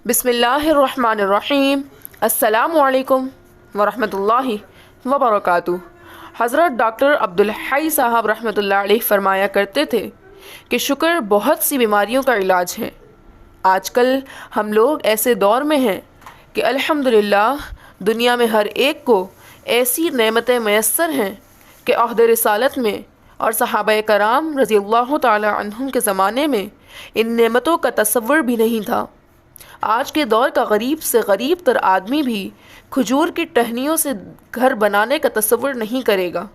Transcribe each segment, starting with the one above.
بسم اللہ الرحمن الرحیم۔ السلام علیکم ورحمۃ اللہ وبرکاتہ۔ حضرت ڈاکٹر عبدالحی صاحب رحمۃ اللہ علیہ فرمایا کرتے تھے کہ شکر بہت سی بیماریوں کا علاج ہے۔ آج کل ہم لوگ ایسے دور میں ہیں کہ الحمدللہ دنیا میں ہر ایک کو ایسی نعمتیں میسر ہیں کہ عہد رسالت میں اور صحابہ کرام رضی اللہ تعالی عنہم کے زمانے میں ان نعمتوں کا تصور بھی نہیں تھا۔ آج کے دور کا غریب سے غریب تر آدمی بھی کھجور کی ٹہنیوں سے گھر بنانے کا تصور نہیں کرے گا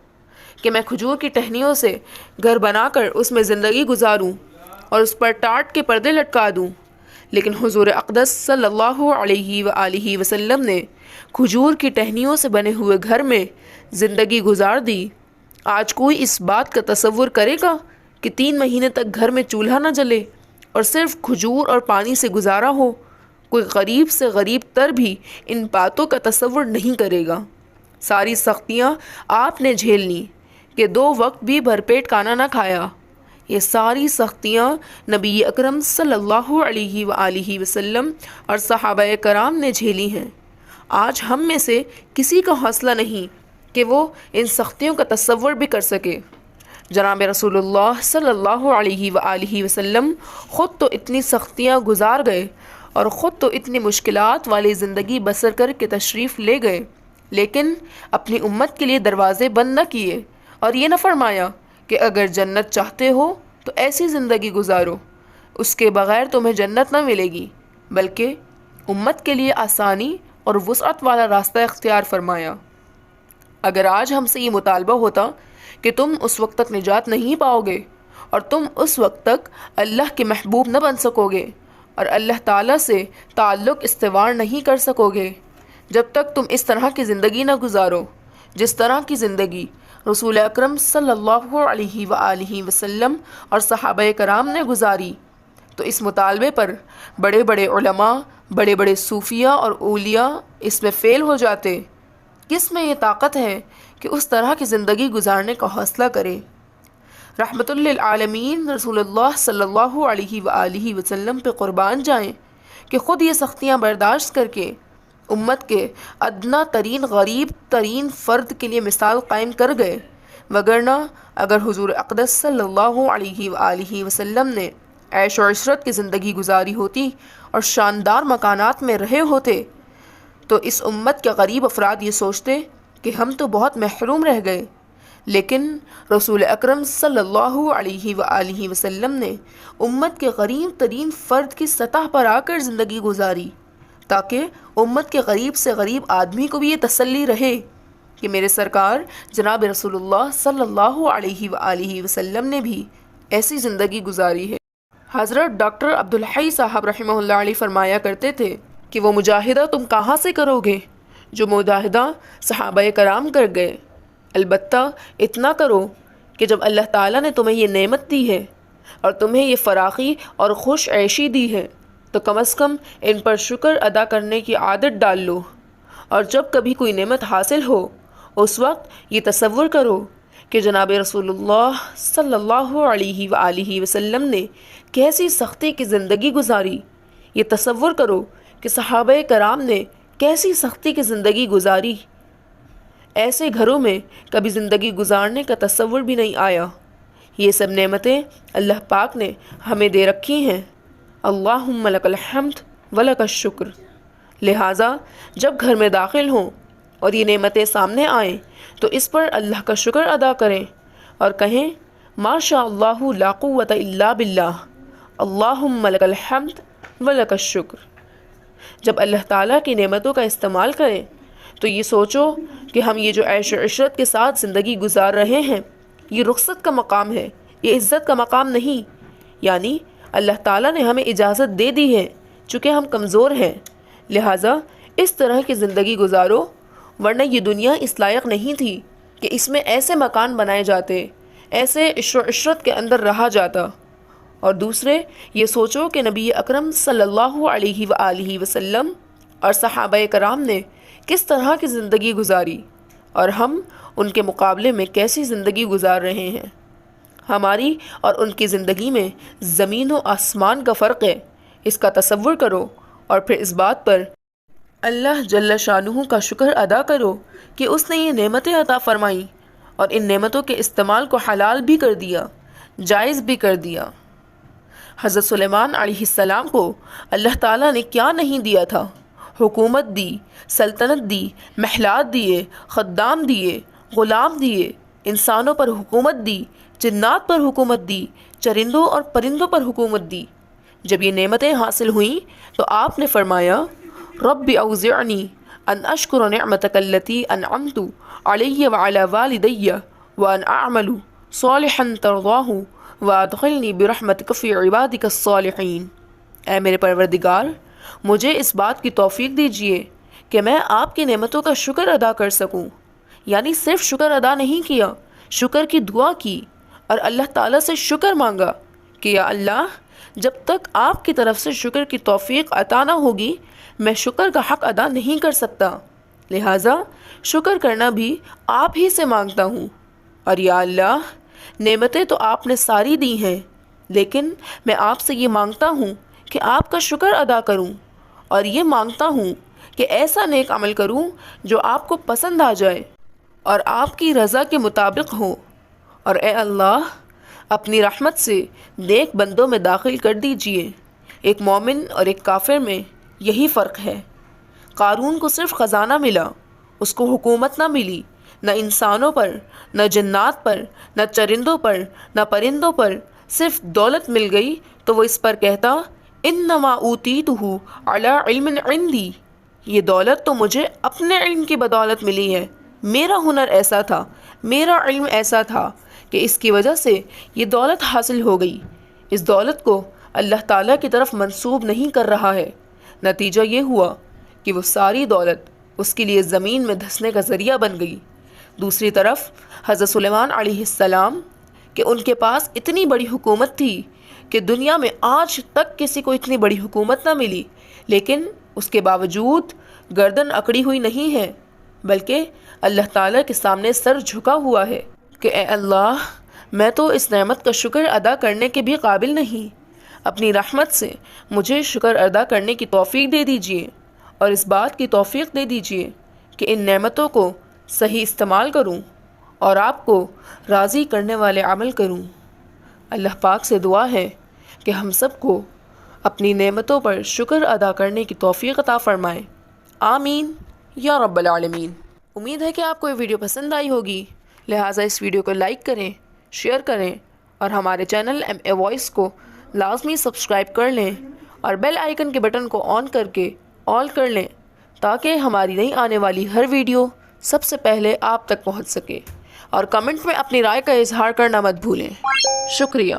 کہ میں کھجور کی ٹہنیوں سے گھر بنا کر اس میں زندگی گزاروں اور اس پر ٹاٹ کے پردے لٹکا دوں، لیکن حضور اقدس صلی اللہ علیہ وآلہ وسلم نے کھجور کی ٹہنیوں سے بنے ہوئے گھر میں زندگی گزار دی۔ آج کوئی اس بات کا تصور کرے گا کہ 3 مہینے تک گھر میں چولہا نہ جلے اور صرف کھجور اور پانی سے گزارا ہو؟ کوئی غریب سے غریب تر بھی ان باتوں کا تصور نہیں کرے گا۔ ساری سختیاں آپ نے جھیل لیں کہ 2 وقت بھی بھرپیٹ کھانا نہ کھایا۔ یہ ساری سختیاں نبی اکرم صلی اللہ علیہ وآلہ وسلم اور صحابہ کرام نے جھیلی ہیں۔ آج ہم میں سے کسی کا حوصلہ نہیں کہ وہ ان سختیوں کا تصور بھی کر سکے۔ جناب رسول اللہ صلی اللہ علیہ وآلہ وسلم خود تو اتنی سختیاں گزار گئے اور خود تو اتنی مشکلات والی زندگی بسر کر کے تشریف لے گئے، لیکن اپنی امت کے لیے دروازے بند نہ کیے اور یہ نہ فرمایا کہ اگر جنت چاہتے ہو تو ایسی زندگی گزارو، اس کے بغیر تمہیں جنت نہ ملے گی، بلکہ امت کے لیے آسانی اور وسعت والا راستہ اختیار فرمایا۔ اگر آج ہم سے یہ مطالبہ ہوتا کہ تم اس وقت تک نجات نہیں پاؤ گے اور تم اس وقت تک اللہ کے محبوب نہ بن سکو گے اور اللہ تعالیٰ سے تعلق استوار نہیں کر سکو گے جب تک تم اس طرح کی زندگی نہ گزارو جس طرح کی زندگی رسول اکرم صلی اللہ علیہ وآلہ وسلم اور صحابہ کرام نے گزاری، تو اس مطالبے پر بڑے بڑے علماء، بڑے بڑے صوفیاء اور اولیاء اس میں فیل ہو جاتے۔ کس میں یہ طاقت ہے کہ اس طرح کی زندگی گزارنے کا حوصلہ کرے؟ رحمت للعالمین رسول اللہ صلی اللہ علیہ وآلہ وسلم پہ قربان جائیں کہ خود یہ سختیاں برداشت کر کے امت کے ادنا ترین غریب ترین فرد کے لیے مثال قائم کر گئے، وگرنہ اگر حضور اقدس صلی اللہ علیہ وآلہ وسلم نے عیش و عشرت کی زندگی گزاری ہوتی اور شاندار مکانات میں رہے ہوتے تو اس امت کے غریب افراد یہ سوچتے کہ ہم تو بہت محروم رہ گئے، لیکن رسول اکرم صلی اللہ علیہ وآلہ وسلم نے امت کے غریب ترین فرد کی سطح پر آ کر زندگی گزاری تاکہ امت کے غریب سے غریب آدمی کو بھی یہ تسلی رہے کہ میرے سرکار جناب رسول اللہ صلی اللہ علیہ وآلہ وسلم نے بھی ایسی زندگی گزاری ہے۔ حضرت ڈاکٹر عبدالحی صاحب رحمہ اللہ علیہ فرمایا کرتے تھے کہ وہ مجاہدہ تم کہاں سے کرو گے جو مجاہدہ صحابہ کرام کر گئے؟ البتہ اتنا کرو کہ جب اللہ تعالیٰ نے تمہیں یہ نعمت دی ہے اور تمہیں یہ فراخی اور خوش عیشی دی ہے تو کم از کم ان پر شکر ادا کرنے کی عادت ڈال لو، اور جب کبھی کوئی نعمت حاصل ہو اس وقت یہ تصور کرو کہ جناب رسول اللہ صلی اللہ علیہ وآلہ وسلم نے کیسی سختی کی زندگی گزاری، یہ تصور کرو کہ صحابہ کرام نے کیسی سختی کی زندگی گزاری۔ ایسے گھروں میں کبھی زندگی گزارنے کا تصور بھی نہیں آیا۔ یہ سب نعمتیں اللہ پاک نے ہمیں دے رکھی ہیں۔ اللہم لک الحمد ولک الشکر۔ لہٰذا جب گھر میں داخل ہوں اور یہ نعمتیں سامنے آئیں تو اس پر اللہ کا شکر ادا کریں اور کہیں ما شاء اللہ لا قوت الا باللہ، اللہم لک الحمد ولک الشکر۔ جب اللہ تعالیٰ کی نعمتوں کا استعمال کریں تو یہ سوچو کہ ہم یہ جو عیش و عشرت کے ساتھ زندگی گزار رہے ہیں یہ رخصت کا مقام ہے، یہ عزت کا مقام نہیں، یعنی اللہ تعالیٰ نے ہمیں اجازت دے دی ہے چونکہ ہم کمزور ہیں، لہٰذا اس طرح کی زندگی گزارو، ورنہ یہ دنیا اس لائق نہیں تھی کہ اس میں ایسے مکان بنائے جاتے، ایسے عیش و عشرت کے اندر رہا جاتا۔ اور دوسرے یہ سوچو کہ نبی اکرم صلی اللہ علیہ وآلہ وسلم اور صحابہ کرام نے کس طرح کی زندگی گزاری اور ہم ان کے مقابلے میں کیسی زندگی گزار رہے ہیں۔ ہماری اور ان کی زندگی میں زمین و آسمان کا فرق ہے، اس کا تصور کرو اور پھر اس بات پر اللہ جل شانہ کا شکر ادا کرو کہ اس نے یہ نعمتیں عطا فرمائیں اور ان نعمتوں کے استعمال کو حلال بھی کر دیا، جائز بھی کر دیا۔ حضرت سلیمان علیہ السلام کو اللہ تعالیٰ نے کیا نہیں دیا تھا؟ حکومت دی، سلطنت دی، محلات دیے، خدام دیے، غلام دیے، انسانوں پر حکومت دی، جنات پر حکومت دی، چرندوں اور پرندوں پر حکومت دی۔ جب یہ نعمتیں حاصل ہوئیں تو آپ نے فرمایا رب اوزعنی ان اشکر نعمتک التی انعمت علی وعلی والدی وان اعمل صالحا ترضاہ وادخلنی برحمتک فی عبادک الصالحین۔ اے میرے پروردگار، مجھے اس بات کی توفیق دیجیے کہ میں آپ کی نعمتوں کا شکر ادا کر سکوں۔ یعنی صرف شکر ادا نہیں کیا، شکر کی دعا کی اور اللہ تعالیٰ سے شکر مانگا کہ یا اللہ، جب تک آپ کی طرف سے شکر کی توفیق عطا نہ ہوگی میں شکر کا حق ادا نہیں کر سکتا، لہٰذا شکر کرنا بھی آپ ہی سے مانگتا ہوں۔ اور یا اللہ، نعمتیں تو آپ نے ساری دی ہیں، لیکن میں آپ سے یہ مانگتا ہوں کہ آپ کا شکر ادا کروں، اور یہ مانگتا ہوں کہ ایسا نیک عمل کروں جو آپ کو پسند آ جائے اور آپ کی رضا کے مطابق ہو۔ اور اے اللہ، اپنی رحمت سے نیک بندوں میں داخل کر دیجئے۔ ایک مومن اور ایک کافر میں یہی فرق ہے۔ قارون کو صرف خزانہ ملا، اس کو حکومت نہ ملی، نہ انسانوں پر، نہ جنات پر، نہ چرندوں پر، نہ پرندوں پر، صرف دولت مل گئی تو وہ اس پر کہتا انما اوتیتہ علی علم عندی، یہ دولت تو مجھے اپنے علم کی بدولت ملی ہے، میرا ہنر ایسا تھا، میرا علم ایسا تھا کہ اس کی وجہ سے یہ دولت حاصل ہو گئی۔ اس دولت کو اللہ تعالیٰ کی طرف منسوب نہیں کر رہا ہے۔ نتیجہ یہ ہوا کہ وہ ساری دولت اس کے لیے زمین میں دھسنے کا ذریعہ بن گئی۔ دوسری طرف حضرت سلیمان علیہ السلام کہ ان کے پاس اتنی بڑی حکومت تھی کہ دنیا میں آج تک کسی کو اتنی بڑی حکومت نہ ملی، لیکن اس کے باوجود گردن اکڑی ہوئی نہیں ہے، بلکہ اللہ تعالیٰ کے سامنے سر جھکا ہوا ہے کہ اے اللہ، میں تو اس نعمت کا شکر ادا کرنے کے بھی قابل نہیں، اپنی رحمت سے مجھے شکر ادا کرنے کی توفیق دے دیجیے اور اس بات کی توفیق دے دیجیے کہ ان نعمتوں کو صحیح استعمال کروں اور آپ کو راضی کرنے والے عمل کروں۔ اللہ پاک سے دعا ہے کہ ہم سب کو اپنی نعمتوں پر شکر ادا کرنے کی توفیق عطا فرمائے، آمین یا رب العالمین۔ امید ہے کہ آپ کو یہ ویڈیو پسند آئی ہوگی، لہٰذا اس ویڈیو کو لائک کریں، شیئر کریں اور ہمارے چینل MA وائس کو لازمی سبسکرائب کر لیں اور بیل آئیکن کے بٹن کو آن کر کے آل کر لیں تاکہ ہماری نئی آنے والی ہر ویڈیو سب سے پہلے آپ تک پہنچ سکے، اور کمنٹ میں اپنی رائے کا اظہار کرنا مت بھولیں۔ شکریہ۔